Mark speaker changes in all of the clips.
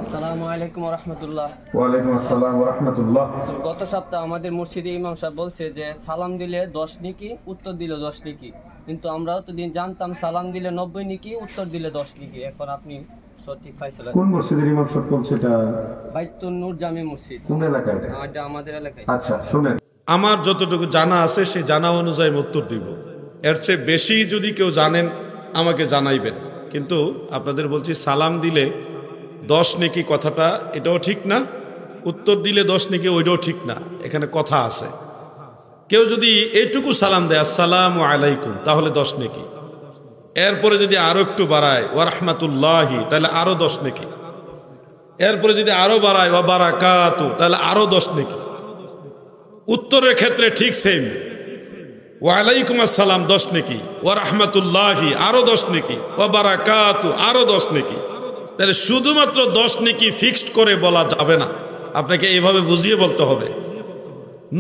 Speaker 1: আসসালামু আলাইকুম ওয়া রাহমাতুল্লাহ।
Speaker 2: ওয়ালাইকুম আসসালাম ওয়া রাহমাতুল্লাহ।
Speaker 1: গত সপ্তাহে আমাদের মসজিদে ইমাম সাহেব বলছে যে সালাম দিলে 10 নেকি, উত্তর দিলে 10 নেকি। কিন্তু আমরা অতদিন জানতাম সালাম দিলে 90 নেকি, উত্তর দিলে 10 নেকি। এখন আপনি সঠিক ফয়সালা।
Speaker 2: কোন মসজিদের ইমাম সাহেব বলছে এটা?
Speaker 1: বাইতুন নূর জামে মসজিদ।
Speaker 2: কোন এলাকায়?
Speaker 1: এটা আমাদের এলাকায়।
Speaker 2: আচ্ছা শুনেন,
Speaker 3: আমার যতটুকু জানা আছে সেই জানা অনুযায়ী উত্তর দিব। এর চেয়ে বেশি যদি কেউ জানেন আমাকে জানাইবেন। কিন্তু আপনাদের বলছি সালাম দিলে 10 নেকি কথাটা এটাও ঠিক না, উত্তর দিলে 10 নেকি ওইটাও ঠিক না। এখানে কথা আছে। কেউ যদি এইটুকু সালাম দেয় আসসালামু আলাইকুম তাহলে 10 নেকি, এরপরে যদি আরো একটু বাড়ায় ওয়া রাহমাতুল্লাহি তাহলে আরো 10 নেকি, এরপরে যদি আরো বাড়ায় ওয়া বারাকাতু তাহলে আরো 10 নেকি। উত্তরের ক্ষেত্রে ঠিক সেম, ওয়া আলাইকুম আসসালাম 10 নেকি, ওয়া রাহমাতুল্লাহি আরো 10 নেকি, ওয়া বারাকাতু আরো 10 নেকি। তাহলে শুধুমাত্র 10 নেকি ফিক্সড করে বলা যাবে না, আপনাকে এইভাবে বুঝিয়ে বলতে হবে।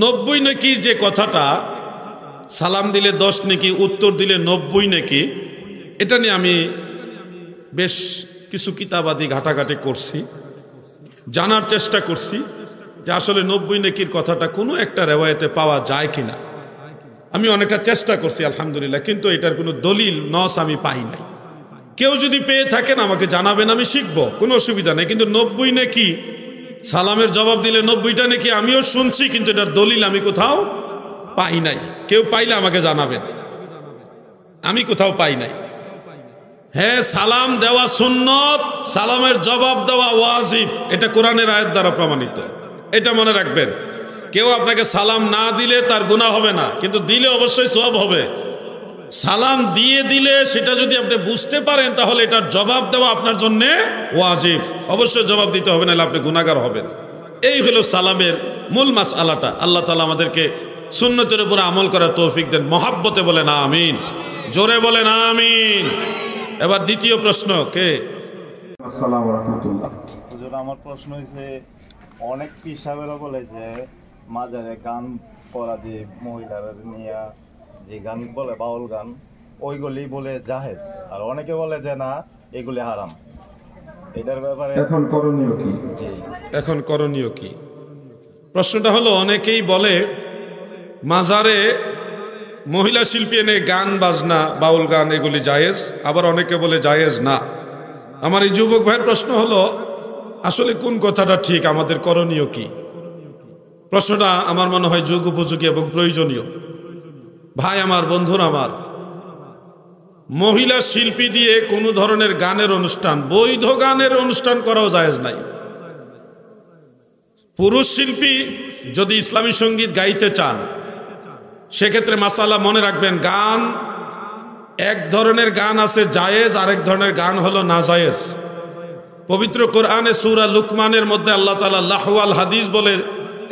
Speaker 3: 90 নেকির যে কথাটা, সালাম দিলে 10 নেকি, উত্তর দিলে 90 নেকি, এটা নিয়ে আমি বেশ কিছু কিতাবাদি ঘাটাঘাটি করছি, জানার চেষ্টা করছি যে আসলে 90 নেকির কথাটা কোনো একটা রেওয়ায়েতে পাওয়া যায় কিনা। আমি অনেকটা চেষ্টা করছি আলহামদুলিল্লাহ, কিন্তু এটার কোনো দলিল নস আমি পাই নাই। কেউ যদি পেয়ে থাকেন আমাকে জানাবেন, আমি শিখবো, কোনো অসুবিধা নেই। কিন্তু 90 নেকি, সালামের জবাব দিলে 90টা নেকি আমিও শুনছি, কিন্তু এটার দলিল আমি কোথাও পাই নাই। কেউ পাইলে আমাকে জানাবেন, আমি কোথাও পাই নাই। হ্যাঁ, সালাম দেওয়া সুন্নত, সালামের জবাব দেওয়া ওয়াজিব, এটা কোরআনের আয়াত দ্বারা প্রমাণিত। এটা মনে রাখবেন। কেউ আপনাকে সালাম না দিলে তার গুনাহ হবে না, কিন্তু দিলে অবশ্যই সওয়াব হবে। সালাম দিয়ে দিলে সেটা যদি আপনি বুঝতে পারেন তাহলে এটার জবাব দেওয়া আপনার জন্য ওয়াজিব, অবশ্যই জবাব দিতে হবে, নাহলে আপনি গুনাহগার হবেন। এই হলো সালামের মূল মাসআলাটা। আল্লাহ তাআলা আমাদেরকে সুন্নতের উপরে আমল করার তৌফিক দেন। মহাব্বতে বলেন আমিন, জোরে বলেন আমিন। এবার দ্বিতীয় প্রশ্ন কে?
Speaker 2: আসসালামু ওয়া রাহমাতুল্লাহ।
Speaker 4: হুজুর, আমার প্রশ্ন হইছে, অনেক পীর সাহেবেরা বলে যে মাজারে গান করা, যে মহিলারা নিয়ে যে গান বলে বাউল গান, ওইগুলি বলে জাহেজ, আর অনেকে বলে যে না, এগুলি হারাম। এটার ব্যাপারে
Speaker 2: এখন করণীয় কি?
Speaker 4: জি,
Speaker 3: এখন করণীয় কি? প্রশ্নটা হলো, অনেকেই বলে মাজারে মহিলা শিল্পী এনে গান বাজনা, বাউল গান এগুলি জায়েজ, আবার অনেকে বলে জায়েজ না। আমার এই যুবক ভাইয়ের প্রশ্ন হলো, আসলে কোন কথাটা ঠিক, আমাদের করণীয় কি? প্রশ্নটা আমার মনে হয় যুগ উপযোগী এবং প্রয়োজনীয়। ভাই আমার, বন্ধুরা আমার, মহিলা শিল্পী দিয়ে কোনো ধরনের গানের অনুষ্ঠান, বৈধ গানের অনুষ্ঠান করাও জায়েজ নাই। পুরুষ শিল্পী যদি ইসলামী সঙ্গীত গাইতে চান, সেক্ষেত্রে মাসালা মনে রাখবেন, গান এক ধরনের গান আছে জায়েজ, আরেক ধরনের গান হলো নাজায়েজ। পবিত্র কোরআনে সূরা লুকমানের মধ্যে আল্লাহ তাআলা লাহওয়াল হাদিস বলে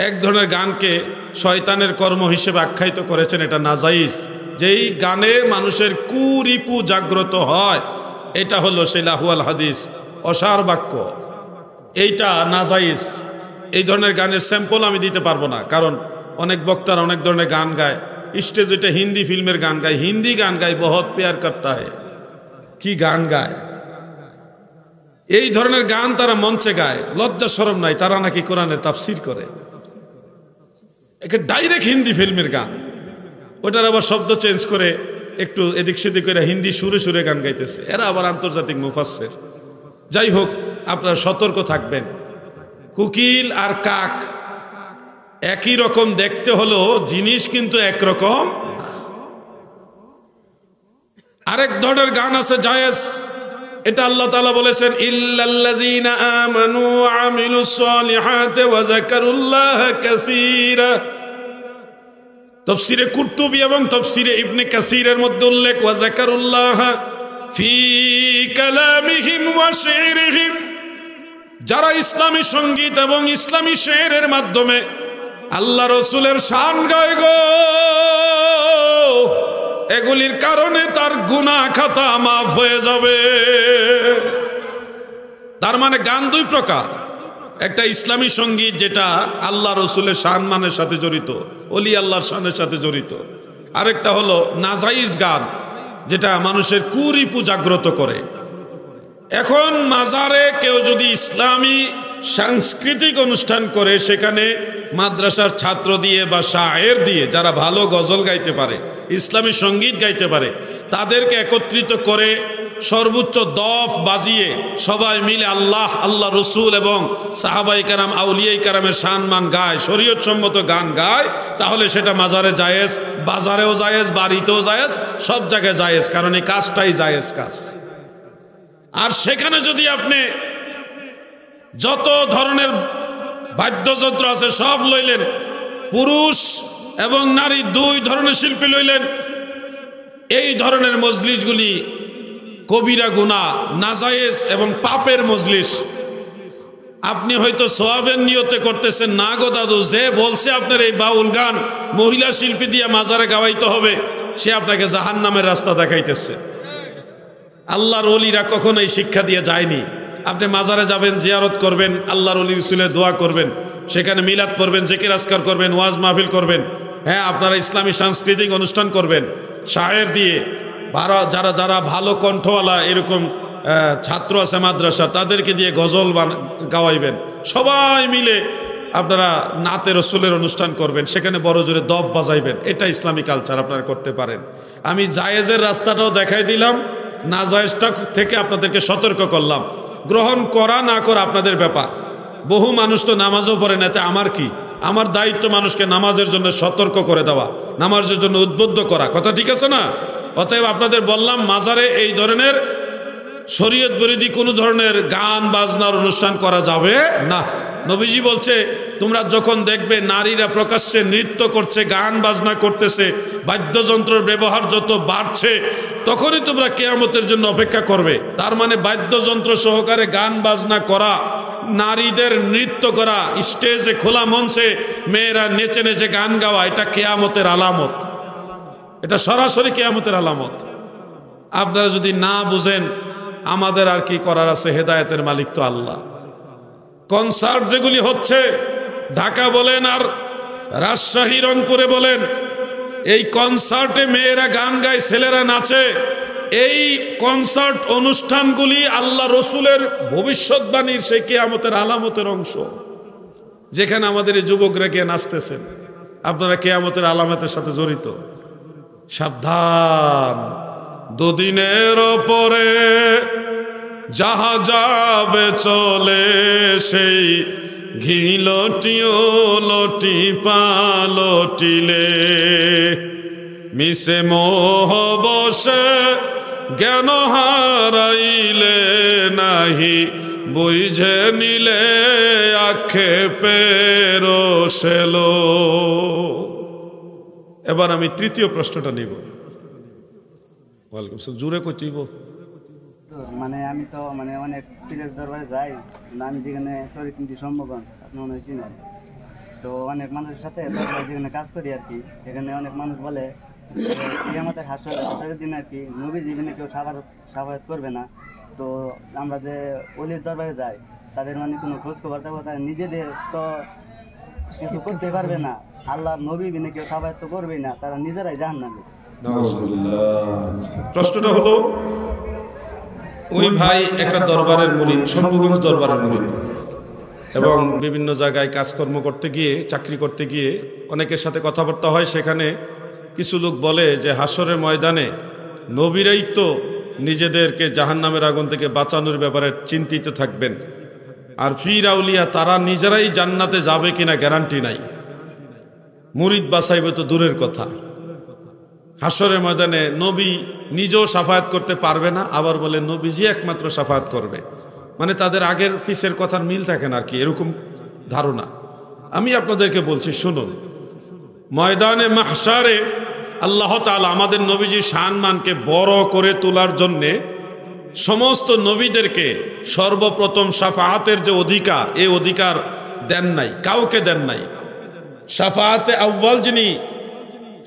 Speaker 3: এক ধরনের গানকে শয়তানের কর্ম হিসেবে আখ্যায়িত করেছেন, এটা নাজাইজ। যেই গানে মানুষের কুরিপু জাগ্রত হয়, এটা হলো সেই লাহওয়াল হাদিস, অসার বাক্য, এইটা নাজাইজ। এই ধরনের গানের স্যাম্পল আমি দিতে পারবো না, কারণ অনেক বক্তারা অনেক ধরনের গান গায়। স্টেজ এটা হিন্দি ফিল্মের গান গায়, হিন্দি গান গায়, বহুত প্যার করতা হয়, কি গান গায়। এই ধরনের গান তারা মঞ্চে গায়, লজ্জা শরম নাই, তারা নাকি কোরআনের তাফসীর করে। একে ডাইরেক্ট হিন্দি ফিল্মের গান, ওটার আবার শব্দ চেঞ্জ করে একটু এদিক সেদিক করে হিন্দি সুরে সুরে গান গাইতেছে, এরা আবার আন্তর্জাতিক মুফাসসির। যাই হোক, আপনারা সতর্ক থাকবেন। কুকিল আর কাক একই রকম দেখতে হলো, জিনিস কিন্তু একরকম। আরেক ধরনের গান আছে জায়েজ, এটা আল্লাহ তাআলা বলেছেন, ইল্লাল্লাযীনা আমানু ওয়া আমিলুস সালিহাতি ওয়া যাকারুল্লাহা কাসীরা। তাফসীরে কুরতুবী এবং তাফসীরে ইবনে কাসীরের মধ্যে উল্লেখ, ওয়া যাকারুল্লাহা ফি কালামিহিম ওয়া শি'রিহিম। যারা ইসলামী সঙ্গীত এবং ইসলামী শেরের মাধ্যমে আল্লাহ রসুলের শান গায় গো, এগুলির কারণে তার গুনাহ খাতা মাফ হয়ে যাবে। তার মানে গান দুই প্রকার, একটা ইসলামী সঙ্গীত যেটা আল্লাহ রসুলের সম্মানের সাথে জড়িত, ওলি আল্লাহর শানের সাথে জড়িত, আরেকটা হলো নাজাইজ গান, যেটা মানুষের কুরিপু জাগ্রত করে। এখন মাজারে কেউ যদি ইসলামী সাংস্কৃতিক অনুষ্ঠান করে, সেখানে মাদ্রাসার ছাত্র দিয়ে বা শায়ের দিয়ে যারা ভালো গজল গাইতে পারে, ইসলামী সঙ্গীত গাইতে পারে, তাদেরকে একত্রিত করে সর্বোচ্চ দফ বাজিয়ে সবাই মিলে আল্লাহ, আল্লাহ রসুল এবং সাহাবাই কারাম, আউলিয়াই কারামের সম্মান গায়, শরীয়ত সম্মত গান গায়, তাহলে সেটা মাজারে জায়েজ, বাজারেও জায়েজ, বাড়িতেও জায়েজ, সব জায়গায় জায়েজ, কারণ এই কাজটাই জায়েজ কাজ। আর সেখানে যদি আপনি যত ধরনের বাদ্যযন্ত্র আছে সব লইলেন, পুরুষ এবং নারী দুই ধরনের শিল্পী লইলেন, এই ধরনের মজলিসগুলি কবিরা গুনাহ, নাজায়েজ এবং পাপের মজলিস। আপনি হয়তো সোয়াবের নিয়তে করতেছেন, না গো দাদু, যে বলছে আপনার এই বাউল গান মহিলা শিল্পী দিয়ে মাজারে গাওয়াইতে হবে, সে আপনাকে জাহান্নামের রাস্তা দেখাইতেছে। আল্লাহর ওলিরা কখনো এই শিক্ষা দিয়ে যায়নি। আপনি মাজারে যাবেন, জিয়ারত করবেন, আল্লাহর ওলি রাসূলের দোয়া করবেন, সেখানে মিলাদ পড়বেন, জিকির আজকার করবেন, ওয়াজ মাহফিল করবেন, হ্যাঁ আপনারা ইসলামী সাংস্কৃতিক অনুষ্ঠান করবেন শায়ের দিয়ে। যারা যারা ভালো কণ্ঠওয়ালা এরকম ছাত্র আছে মাদ্রাসা, তাদেরকে দিয়ে গজল গাওয়াইবেন, সবাই মিলে আপনারা নাতে রসুলের অনুষ্ঠান করবেন, সেখানে বড় জোরে দফ বাজাইবেন। এটা ইসলামী কালচার, আপনারা করতে পারেন। আমি জায়েজের রাস্তাটাও দেখাই দিলাম, না জায়েজটা থেকে আপনাদেরকে সতর্ক করলাম। গ্রহণ করা না করা আপনাদের ব্যাপার। বহু মানুষ তো নামাজও পড়ে না, আমার কি? আমার দায়িত্ব মানুষকে নামাজের জন্য সতর্ক করে দেওয়া, নামাজের জন্য উদ্বুদ্ধ করা, কথা ঠিক আছে না? অতএব আপনাদের বললাম, মাজারে এই ধরনের শরীয়ত বিরোধী কোনো ধরনের গান বাজনার অনুষ্ঠান করা যাবে না। নবীজি বলছে, তোমরা যখন দেখবে নারীরা প্রকাশ্যে নৃত্য করছে, গান বাজনা করতেছে, বাদ্যযন্ত্রের ব্যবহার যত বাড়ছে, তখনই তোমরা কিয়ামতের জন্য অপেক্ষা করবে। তার মানে বাদ্যযন্ত্র সহকারে গান বাজনা করা, নারীদের নৃত্য করা, স্টেজে খোলা মঞ্চে মেয়েরা নেচে নেচে গান গাওয়া, এটা কিয়ামতের আলামত, এটা সরাসরি কিয়ামতের আলামত। আপনারা যদি না বুঝেন, আমাদের আর কি করার আছে? হেদায়েতের মালিক তো আল্লাহ। কনসার্ট যেগুলি হচ্ছে, ঢাকা বলেন আর রাজশাহী রংপুরে বলেন, এই কনসার্টে মেয়েরা গান গায়, ছেলেরা নাচে, এই কনসার্ট অনুষ্ঠানগুলি আল্লাহ রসুলের ভবিষ্যৎবাণীর সেই কিয়ামতের আলামতের অংশ। যেখানে আমাদের এই যুবকরা গিয়ে নাচতেছেন, আপনারা কিয়ামতের আলামতের সাথে জড়িত। সাবধান, দুদিনের পরে যাহা যাবে চলে, সেই ঘিলটিও লটি পালটিলে, মিশে মোহ বসে জ্ঞান হারাইলে, নাহি বুঝে নিলে আক্ষেপের সেলো। এবার আমি তৃতীয় প্রশ্নটা নিব। ওয়ালাইকুম আসসালাম। জোরে কইতেইব।
Speaker 5: মানে আমি তো অনেক পীরের দরবারে যাই, আমি যেখানে শরীর নীতি সম্ভবগঞ্জ, আপনি মনে হয় চিনেন, তো অনেক মানুষের সাথে যেখানে কাজ করি আর কি, সেখানে অনেক মানুষ বলে কিয়ামতের হাসরের দিন আর কি নবী জীবনে কেউ সাফায়াত করবে না। তো আমরা যে ওলির দরবারে যাই, তাদের কোনো খোঁজ খবর থাকবো, তারা নিজেদের তো কিছু করতে পারবে না, আল্লাহর নবী বিনে কেউ সাফায়াত তো করবেই না, তারা নিজেরাই জাহান্নামে।
Speaker 3: প্রশ্নটা হলো, ওই ভাই একটা দরবারের মুরিদ, শম্ভুগঞ্জ দরবারের মুরিদ, এবং বিভিন্ন জায়গায় কাজকর্ম করতে গিয়ে, চাকরি করতে গিয়ে অনেকের সাথে কথাবার্তা হয়। সেখানে কিছু লোক বলে যে হাসরের ময়দানে নবীরাই তো নিজেদেরকে জাহান্নামের আগুন থেকে বাঁচানোর ব্যাপারে চিন্তিত থাকবেন, আর ফির আউলিয়া তারা নিজেরাই জান্নাতে যাবে কিনা গ্যারান্টি নাই। মুরিদ বাঁচাইবে তো দূরের কথা, হাসরের ময়দানে নবী নিজেও সাফায়াত করতে পারবে না, আবার বলে নবীজি একমাত্র সাফায়াত করবে। মানে তাদের আগের ফিসের কথার মিল থাকে না আর কি, এরকম ধারণা। আমি আপনাদেরকে বলছি, শুনুন, ময়দানে মাহশারে আল্লাহ তাআলা আমাদের নবীজির সম্মানকে বড় করে তোলার জন্যে সমস্ত নবীদেরকে সর্বপ্রথম শাফাআতের যে অধিকার, এই অধিকার দেন নাই, কাউকে দেন নাই। শাফাআতে আউয়াল যিনি,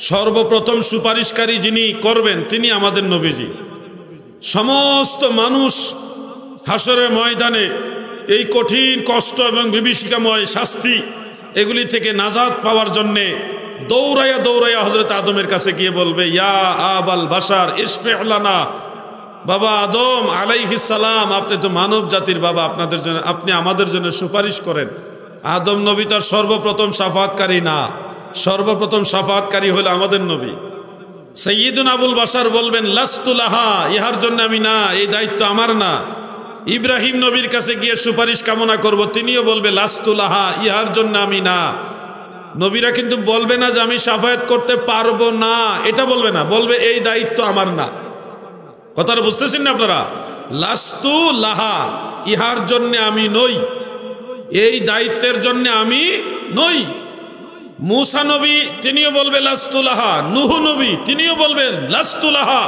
Speaker 3: সর্বপ্রথম সুপারিশকারী যিনি করবেন, তিনি আমাদের নবীজি। সমস্ত মানুষ হাসরের ময়দানে এই কঠিন কষ্ট এবং বিভীষিকাময় শাস্তি, এগুলি থেকে নাজাত পাওয়ার জন্যে দৌড়াইয়া দৌড়াইয়া হযরত আদমের কাছে গিয়ে বলবে, ইয়া আবাল বাশার ইশফি' লানা, বাবা আদম আলাইহিস সালাম, আপনি তো মানব জাতির বাবা, আপনাদের জন্য, আপনি আমাদের জন্য সুপারিশ করেন। আদম নবী তার সর্বপ্রথম শাফাআতকারী না, সর্বপ্রথম শাফাআতকারী হলো আমাদের নবী। সাইয়্যিদুনা আবুল বাশার বলবেন লাস্তু লাহা, ইহার জন্য আমি না, এই দায়িত্ব আমার না। ইব্রাহিম নবীর কাছে গিয়ে সুপারিশ কামনা করব, তিনিও বলবে লাস্তু লাহা, ইহার জন্য আমি না। নবীরা কিন্তু বলবে না যে আমি শাফায়াত করতে পারবো না, এটা বলবে না, বলবে এই দায়িত্ব আমার না। কথাটা বুঝতেছেন না আপনারা? লাস্তু লাহা, ইহার জন্য আমি নই, এই দায়িত্বের জন্য আমি নই। মূসা নবী তিনিও বলবে লাস্তু লাহা, নূহ নবী তিনিও বলবেন লাস্তু লাহা।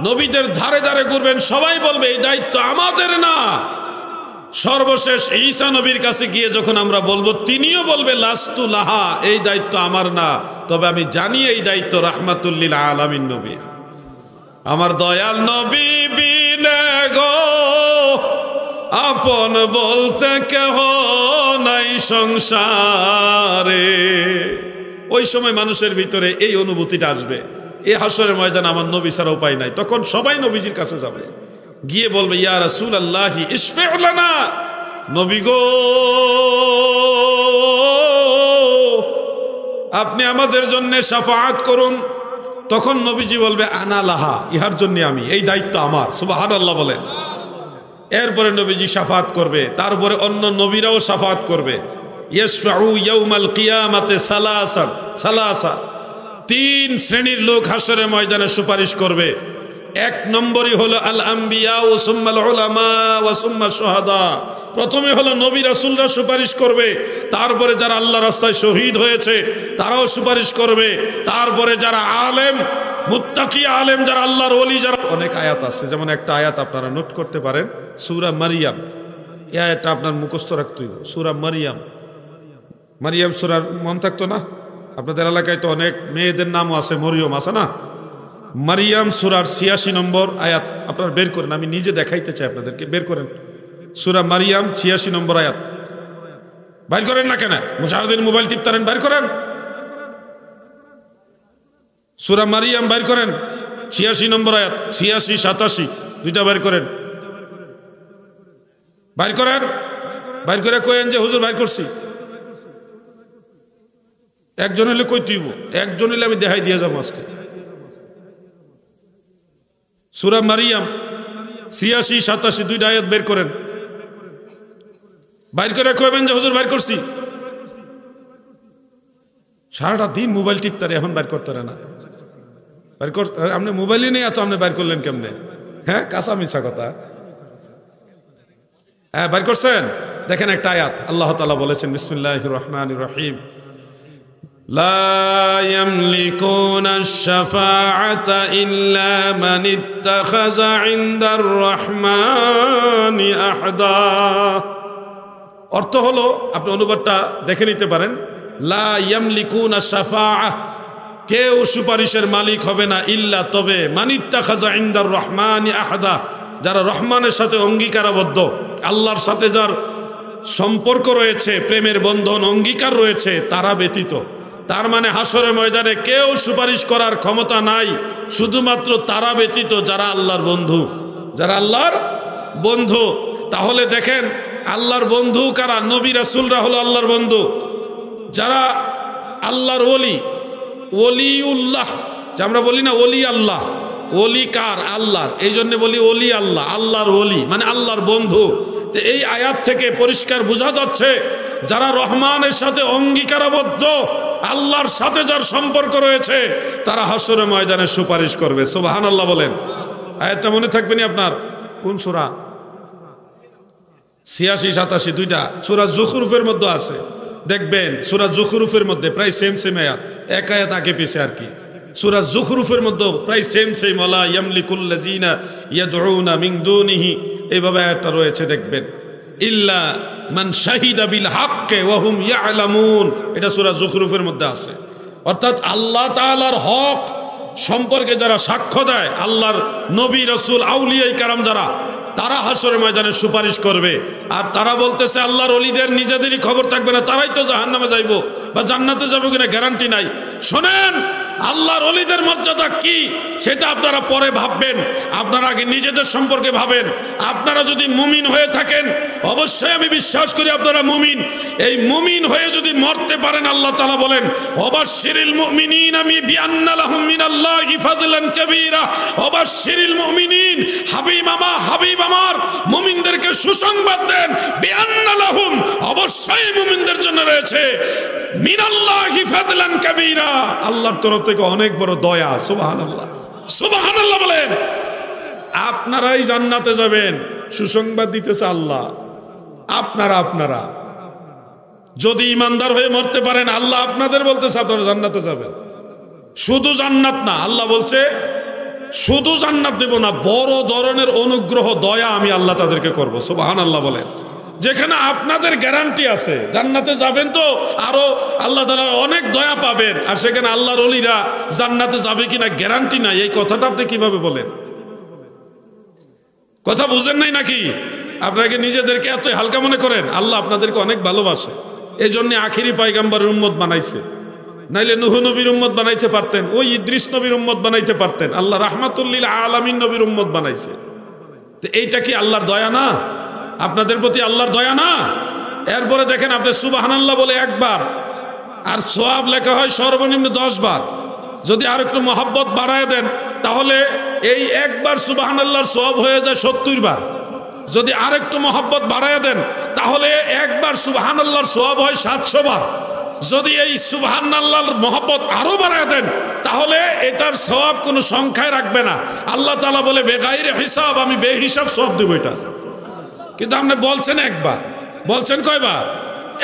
Speaker 3: নবীদের ধারে ধারে ঘুরবেন, সবাই বলবে এই দায়িত্ব আমাদের না। সর্বশেষ ঈসা নবীর কাছে গিয়ে যখন আমরা বলবো, তিনিও বলবে লাস্তু লাহা, এই দায়িত্ব আমার না, তবে আমি জানি এই দায়িত্ব রাহমাতুল লিল আলামিন নবীর। আমার দয়াল নবী বিনে গো আপন বলতে কেহ নাই সংসারে। ওই সময় মানুষের ভিতরে এই অনুভূতিটা আসবে, এই হাসরের ময়দানে আমার নবী ছাড়া উপায় নাই। তখন সবাই নবীজির কাছে যাবে, গিয়ে বলবে ইয়া রাসূলুল্লাহি ইশফিউ লানা, নবী গো আপনি আমাদের জন্য শাফাআত করুন। তখন নবীজি বলবে আনা লাহা, ইহার জন্য আমি, এই দায়িত্ব আমার। সুবহানাল্লাহ বলেন। এরপরে নবীজি শাফাআত করবে, তারপরে অন্য নবীরাও শাফাআত করবে। ইয়াশফাউ ইয়াউমাল কিয়ামাতে সালাসা, তিন শ্রেণীর লোক হাসরের ময়দানে সুপারিশ করবে। এক নম্বরই হলো আল আম্বিয়া ও সুম্মাল উলামা ওয়া সুম্মা শুহাদা। প্রথমে হলো নবী রাসূলরা সুপারিশ করবে, তারপরে যারা আল্লাহর রাস্তায় শহীদ হয়েছে তারাও সুপারিশ করবে, তারপরে যারা আলেম, মুত্তাকি আলেম, যারা আল্লাহর ওলি, যারা, অনেক আয়াত আছে। যেমন একটা আয়াত আপনারা নোট করতে পারেন, সূরা মারিয়াম। এই আয়াতটা আপনার মুখস্থ রাখতে হইব। সূরা মারিয়াম, মারিয়াম সূরার মন থাকতো না? আপনাদের এলাকায় তো অনেক মেয়েদের নামও আছে, মরিয়ম আছে না? মারিয়াম সূরার ৮৬ নম্বর আয়াত আপনারা বের করেন, আমি নিজে দেখাইতে চাই আপনাদেরকে। বের করেন সূরা মারিয়াম ৮৬ নম্বর আয়াত। বাইর করেন না কেন? মুশাহিদিন মোবাইল টিপতারেন, বাইর করেন। সূরা মারিয়াম বাইর করেন, ৮৬ নম্বর আয়াত। ৮৬ ৮৭ দুইটা বাইর করেন, বাইর করেন। বাইর করে কইেন যে হুজুর বাইর করছি। একজন হলে কই তুইব, একজন হলে আমি দেখাই দিয়ে যাবো আজকে। সূরা মারিয়াম ৮৬ ৮৭ দুইটা আয়াত বের করেন, বাইর করে কইবেন যে হুজুর বাইর করছি। সারাটা দিন মোবাইল টিপতারে, এখন বাইর করতে না। বাইর কর, আপনি মোবাইলই নেই এত, আপনি বাইর করলেন কেমনে? হ্যাঁ, কাঁচা মিছা কথা। হ্যাঁ, বাইর করছেন। দেখেন একটা আয়াত, আল্লাহ তাআলা বলেছেন বিসমিল্লাহির রহমানির রহিম, লা ইয়ামলিকুনা আশ-শাফাআতা ইল্লা মান ইত্তাখাযা ইনদার রহমানি আহদা। অর্থ হলো, আপনি অনুবাদটা দেখে নিতে পারেন, লা ইয়ামলিকুনা আশ-শাফাআ, কেউ সুপারিশের মালিক হবে না, ইল্লা, তবে, মান ইত্তাখাযা ইনদার রহমানি আহদা, যারা রহমানের সাথে অঙ্গীকারাবদ্ধ, আল্লাহর সাথে যার সম্পর্ক রয়েছে, প্রেমের বন্ধন, অঙ্গীকার রয়েছে, তারা ব্যতীত। তার মানে হাসরের ময়দানে কেউ সুপারিশ করার ক্ষমতা নাই, শুধুমাত্র তারা ব্যতীত যারা আল্লাহর বন্ধু, যারা আল্লাহর বন্ধু। তাহলে দেখেন আল্লাহর বন্ধু কারা? নবী রাসূলরা হলো আল্লাহর বন্ধু। যারা আল্লাহর ওলি, ওলিউল্লাহ, যে আমরা বলি না ওলি আল্লাহ, ওলি কার? আল্লাহর, এই জন্য বলি ওলি আল্লাহ, আল্লাহর ওলি মানে আল্লাহর বন্ধু। তো এই আয়াত থেকে পরিষ্কার বোঝা যাচ্ছে, যারা রহমানের সাথে অঙ্গীকারাবদ্ধ, আল্লাহর সাথে যার সম্পর্ক রয়েছে, তারা হাসরের ময়দানে সুপারিশ করবে। সুবহানাল্লাহ বলেন। আয়াতটা মনে থাকবে না আপনার? কোন সূরা? ৮৬ ৮৭ দুইটা সূরা যুখরুফের মধ্যে আছে, দেখবেন সূরা যুখরুফের মধ্যে প্রায় সেম আয়াত, এক আয়াত আগে পিছে আর কি। সূরা যুখরুফের মধ্যে প্রায় সেম ওয়ালা ইয়ামলিকুল্লাযিনা ইয়াদউনা মিন দুনিহি, এইভাবে আয়াতটা রয়েছে দেখবেন। ইল্লা মান শাহিদা বিল হাক্কি ওয়া হুম ইয়ালামুন, এটা সূরা যুখরুফের মধ্যে আছে। অর্থাৎ আল্লাহ তাআলার হক সম্পর্কে যারা সাক্ষ্য দেয়, আল্লাহর নবী রাসূল আউলিয়া কারাম যারা, তারা হাসরের ময়দানে সুপারিশ করবে। আর তারা বলতেছে আল্লাহর ওলিদের নিজেদেরই খবর থাকবে না, তারাই তো জাহান্নামে যাইবো বা জান্নাতে যাবে কিনা গ্যারান্টি নাই। শোনেন, আল্লাহর ওলিদের মর্যাদা কি সেটা আপনারা পরে ভাববেন, আপনারা আগে নিজেদের সম্পর্কে ভাবেন। আপনারা যদি মুমিন হয়ে থাকেন, অবশ্যই আমি বিশ্বাস করি আপনারা মুমিন। এই মুমিন হয়ে যদি মরতে পারেন, আল্লাহ তাআলা বলেন ওয়াবাশশিরিল মুমিনিনা বিআন্না লাহুম মিনাল্লাহি ফাদলান কাবীরা। ওয়াবাশশিরিল মুমিনিন, হাবিব আমার মুমিনদেরকে সুসংবাদ দেন, বিআন্না লাহুম, অবশ্যই মুমিনদের জন্য রয়েছে মিনাল্লাহি ফাদলান কাবীরা, আল্লাহর তরফ থেকে অনেক বড় দয়া। সুবহানাল্লাহ, সুবহানাল্লাহ বলেন। আপনারাই জান্নাতে যাবেন, সুসংবাদ দিতেছে আল্লাহ। আপনারা যদি ইমানদার হয়ে মরতে পারেন, আল্লাহ আপনাদের বলতেছে আপনারা জান্নাতে যাবেন। শুধু জান্নাত না, আল্লাহ বলছে শুধু জান্নাত দেব না, বড় ধরনের অনুগ্রহ দয়া আমি আল্লাহ তাদেরকে করব। সুবহানাল্লাহ বলেন। যেখানে আপনাদের গ্যারান্টি আছে জান্নাতে যাবেন, তো আরো আল্লাহ তাআলার অনেক দয়া পাবেন, আর সেখানে আল্লাহর ওলিরা জান্নাতে যাবে কিনা গ্যারান্টি নাই। এই কথাটা আপনি কিভাবে বলেন? কথা বুঝেন নাই নাকি? আপনাকে নিজেদেরকে এত হালকা মনে করেন? আল্লাহ আপনাদেরকে অনেক ভালোবাসে, এই জন্য আখিরি পয়গম্বরের উম্মত বানাইছে। নাইলে নূহ নবীর উম্মত বানাইতে পারতেন, ওই ইদ্রিস নবীর উম্মত বানাইতে পারতেন। আল্লাহ রাহমাতুল লিল আলামিন নবীর উম্মত বানাইছে। তো এইটা কি আল্লাহর দয়া না? আপনাদের প্রতি আল্লাহর দয়া না? এরপরে দেখেন, আপনি সুবহানাল্লাহ বলে একবার, আর সওয়াব লেখা হয় সর্বনিম্ন 10 বার। যদি আর একটু মহব্বত বাড়ায় দেন, তাহলে এই একবার সুবহানাল্লাহর সওয়াব হয়ে যায় 70 বার। যদি আর একটু মহব্বত বাড়ায় দেন, তাহলে একবার সুবহানাল্লাহর সওয়াব হয় 700 বার। যদি এই সুবহানাল্লাহর মহব্বত আরো বাড়ায় দেন, তাহলে এটার সওয়াব কোনো সংখ্যায় রাখবে না। আল্লাহ তাআলা বলে বেগাইরে হিসাব, আমি বেহিসাব সওয়াব দেব এটা। কিন্তু আপনি বলছেন একবার, বলছেন কয়বার?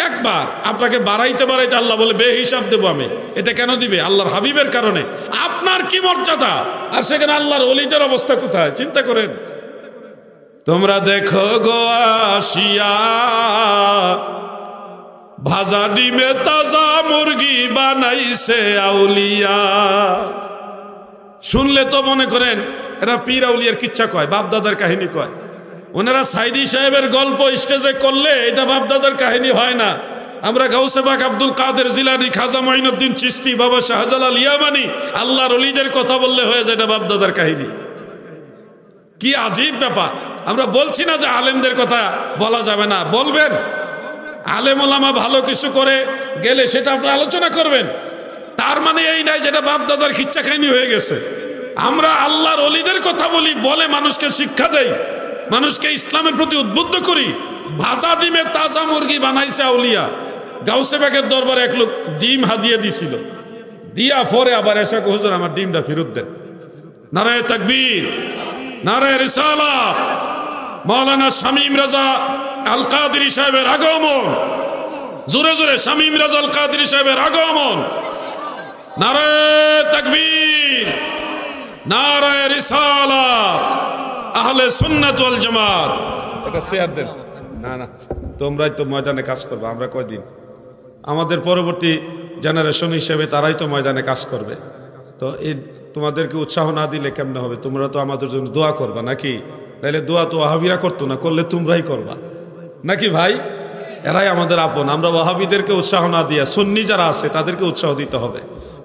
Speaker 3: একবার। আপনাকে বাড়াইতে বাড়াইতে আল্লাহ বলে বেহিসাব দেব আমি। এটা কেন দিবে? আল্লাহর হাবিবের কারণে। আপনার কি মর্যাদা, আর সেখানে আল্লাহর ওলিদের অবস্থা কোথায়? চিন্তা করেন। তোমরা দেখো গো আসিয়া, ভাজা ডিমে তাজা মুরগি বানাইছে আউলিয়া। শুনলে তো মনে করেন এরা পীর আউলিয়ার কিচ্ছা কয়, বাপদাদার কাহিনী কয়। ওনারা সাইদি সাহেবের গল্প স্টেজে করলে এটা বাপদাদার কাহিনী হয় না। আমরা গাউসে পাক আব্দুল কাদের জিলানী, খাজা মঈনুদ্দিন চিশতি, বাবা শাহজালাল ইয়ামানি, আল্লাহর ওলিদের কথা বললে হয়ে যায় এটা বাপদাদার কাহিনী। কি আজীব ব্যাপার। আমরা বলছি না যে আলেমদের কথা বলা যাবে না, বলবেন। আলেম ওলামা ভালো কিছু করে গেলে সেটা আপনি আলোচনা করবেন, তার মানে এই নাই যেটা বাপদাদার কিচ্ছা কাহিনী হয়ে গেছে। আমরা আল্লাহর ওলিদের কথা বলি, বলে মানুষকে শিক্ষা দেই, মানুষকে ইসলামের প্রতি উদ্বুদ্ধ করি। ভাজা ডিমে তাজা মুরগি বানাইছে আউলিয়া। গাউসে পাকের দরবারে এক লোক ডিম হাদিয়ে দিছিল, দিয়া পরে আবার এসে হুজুর আমার ডিমটা ফেরত দেন। নারায়ে তাকবীর, নারায়ে রিসালাত। মাওলানা শামীম রাজা আল কাদেরী সাহেবের আগমন, জোরে জোরে শামীম রাজা আল কাদেরী সাহেবের আগমন। নারায়ে তাকবীর, নারায়ে রিসালাত, আহলে সুন্নাত ওয়াল জামাত। এটা শেয়ার দেন। না না, তোমরাই তো ময়দানে কাজ করবে, আমরা কয়দিন? আমাদের পরবর্তী জেনারেশন হিসেবে তারাই তো ময়দানে কাজ করবে। তো এই তোমাদেরকে উৎসাহ না দিলে কেমনে হবে? তোমরা তো আমাদের জন্য দোয়া করবা নাকি? তাইলে দোয়া তো ওয়াহাবিরা করতো না, করলে তোমরাই করবা নাকি ভাই? এরাই আমাদের আপন। আমরা ওয়াহাবিদেরকে উৎসাহ না দিয়া সুন্নি যারা আছে তাদেরকে উৎসাহ দিতে হবে।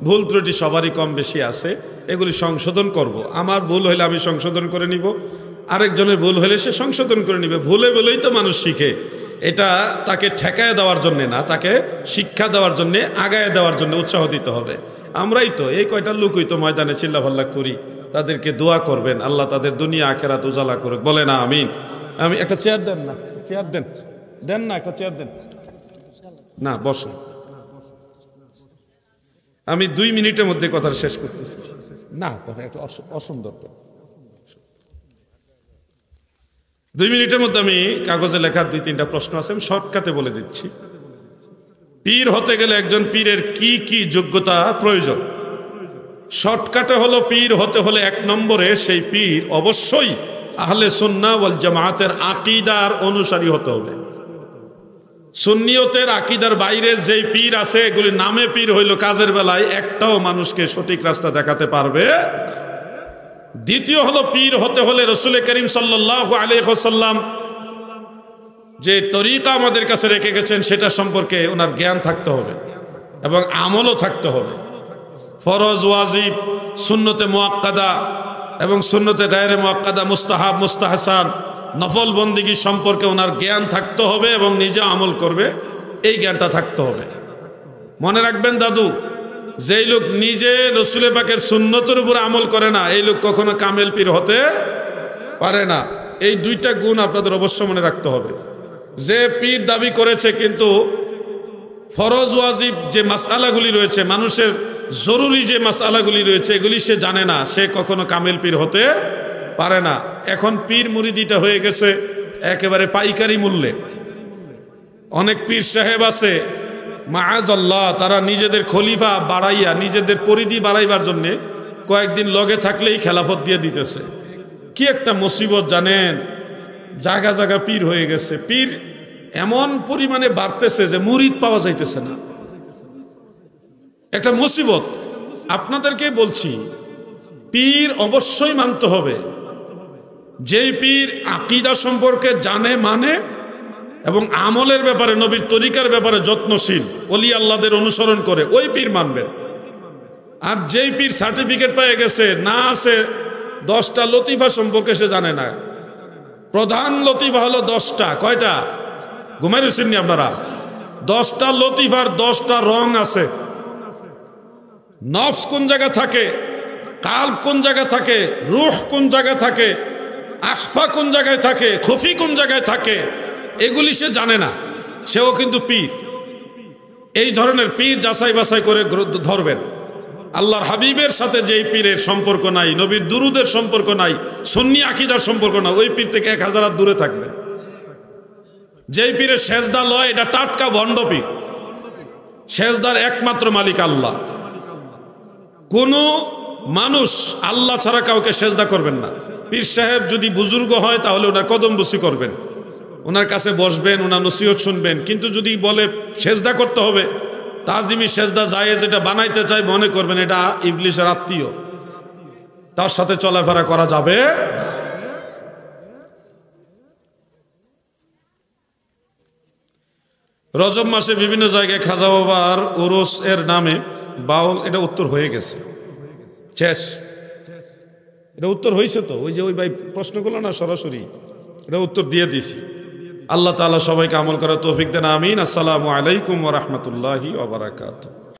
Speaker 3: ভুল ত্রুটি সবারই কম বেশি আছে, এগুলি সংশোধন করব। আমার ভুল হইলে আমি সংশোধন করে নিব, আরেকজনের ভুল হলে সে সংশোধন করে নিবে। ভুলে বলেই তো মানুষ শিখে। এটা তাকে ঠেকায় দেওয়ার জন্য না, তাকে শিক্ষা দেওয়ার জন্য, আগায় দেওয়ার জন্য উৎসাহ দিতে হবে। আমরাই তো এই কয়টা লোকই তো ময়দানে চিল্লাফাল্লা করি। তাদেরকে দোয়া করবেন, আল্লাহ তাদের দুনিয়া আখেরাত উজালা করুক। বলে না আমিন। আমি একটা চেয়ার দেন না, চেয়ার দেন, দেন না, একটা চেয়ার দেন না, বসুন। আমি 2 মিনিটের মধ্যে কথা শেষ করতেছি। না, একটা অসুন্দর তো 2 মিনিটের মধ্যে আমি কাগজে লেখা 2-3টা প্রশ্ন আছে, আমি শর্টকাটে বলে দিচ্ছি। পীর হতে গেলে একজন পীরের কি কি যোগ্যতা প্রয়োজন? শর্টকাটে হলো, পীর হতে হলে 1 নম্বরে সেই পীর অবশ্যই আহলে সুন্নাহ ওয়াল জামাতের আকীদার অনুসারী হতে হবে। সুন্নিয়তের আকীদার বাইরে যেই পীর আছে এগুলি নামে পীর হইল, কাজের বেলায় একটাও মানুষকে সঠিক রাস্তা দেখাতে পারবে। দ্বিতীয় হলো, পীর হতে হলে রাসূল করিম সাল্লাল্লাহু আলাইহি ওয়াসাল্লাম যে তরিকা আমাদের কাছে রেখে গেছেন সেটা সম্পর্কে ওনার জ্ঞান থাকতে হবে এবং আমলও থাকতে হবে। ফরজ, ওয়াজিব, সুন্নতে মুআক্কাদা এবং সুন্নতে গায়রে মুআক্কাদা, মুস্তাহাব, মুস্তাহসান, নফল বন্দিগি সম্পর্কে ওনার জ্ঞান থাকতে হবে এবং নিজে আমল করবে, এই জ্ঞানটা থাকতে হবে। মনে রাখবেন দাদু, যেই লোক নিজে রসুল পাকের সুন্নতের উপর আমল করে না, এই লোক কখনো কামেল পীর হতে পারে না। এই দুইটা গুণ আপনাদের অবশ্য মনে রাখতে হবে। যে পীর দাবি করেছে কিন্তু ফরজ ওয়াজিব যে মাসআলাগুলি রয়েছে, মানুষের জরুরি যে মাসআলাগুলি রয়েছে, এগুলি সে জানে না, সে কখনো কামেল পীর হতে পারে না। এখন পীর মুরিদিটা হয়ে গেছে একেবারে পাইকারি মূল্যে। অনেক পীর সাহেব আছে মাআযাল্লাহ, তারা নিজেদের খলিফা বাড়াইয়া, নিজেদের পরিধি বাড়াইবার জন্যে কয়েকদিন লগে থাকলেই খেলাফত দিয়ে দিতেছে। কি একটা মুসিবত জানেন, জায়গা জায়গা পীর হয়ে গেছে। পীর এমন পরিমাণে বাড়তেছে যে মুরিদ পাওয়া যাইতেছে না, একটা মুসিবত। আপনাদেরকে বলছি, পীর অবশ্যই মানতে হবে। যেই পীর আকীদা সম্পর্কে জানে, মানে এবং আমলের ব্যাপারে, নবীর তরিকার ব্যাপারে যত্নশীল, ওলি আল্লাহদের অনুসরণ করে, ওই পীর মানবেন। আর যেই পীর সার্টিফিকেট পেয়ে গেছে, না আছে 10টা লতিফা সম্পর্কে সে জানে না। প্রধান লতিফা হলো 10টা। কয়টা? ঘুমাই রয়েছেননি আপনারা? 10টা লতিফার 10টা রং আছে। নফস কোন জায়গা থাকে, কাল্ব কোন জায়গা থাকে, রূহ কোন জায়গায় থাকে, আখফা কোন জায়গায় থাকে, খুফি কোন জায়গায় থাকে, এগুলি সে জানে না। সেও কিন্তু পীর। এই ধরনের পীর যাচাই বাছাই করে ধরবেন। আল্লাহর হাবিবের সাথে যেই পীরের সম্পর্ক নাই, নবীর দুরুদের সম্পর্ক নাই, সুন্নি আকীদার সম্পর্ক নাই, ওই পীর থেকে 1000 হাত দূরে থাকবেন। যেই পীরের সেজদা লয়, এটা টাটকা ভণ্ড পীর। সেজদার একমাত্র মালিক আল্লাহ। কোনো মানুষ আল্লাহ ছাড়া কাউকে সেজদা করবেন না। পীর সাহেব যদি বুজুর্গ হয় তাহলে ওনার কদম বসি করবেন, ওনার কাছে বসবেন, ওনার নসিহত শুনবেন। কিন্তু যদি বলে সেজদা করতে হবে, তাজিমি সেজদা জায়েজ, এটা বানাইতে চাই, মনে করবেন এটা ইবলিসের আত্মীয়, তার সাথে চলাফেরা করা যাবে না। রজব মাসে বিভিন্ন জায়গায় খাজা বাবার উরুস এর নামে বাউল, এটা উত্তর হয়ে গেছে, শেষ। এটা উত্তর হয়েছে তো, ওই যে ওই ভাই প্রশ্ন করলো না সরাসরি, এটা উত্তর দিয়ে দিছি। আল্লাহ তাআলা সবাইকে আমল করার তৌফিক দেন, আমিন। আসসালামু আলাইকুম ওয়া রাহমাতুল্লাহি ওয়া বারাকাতুহু।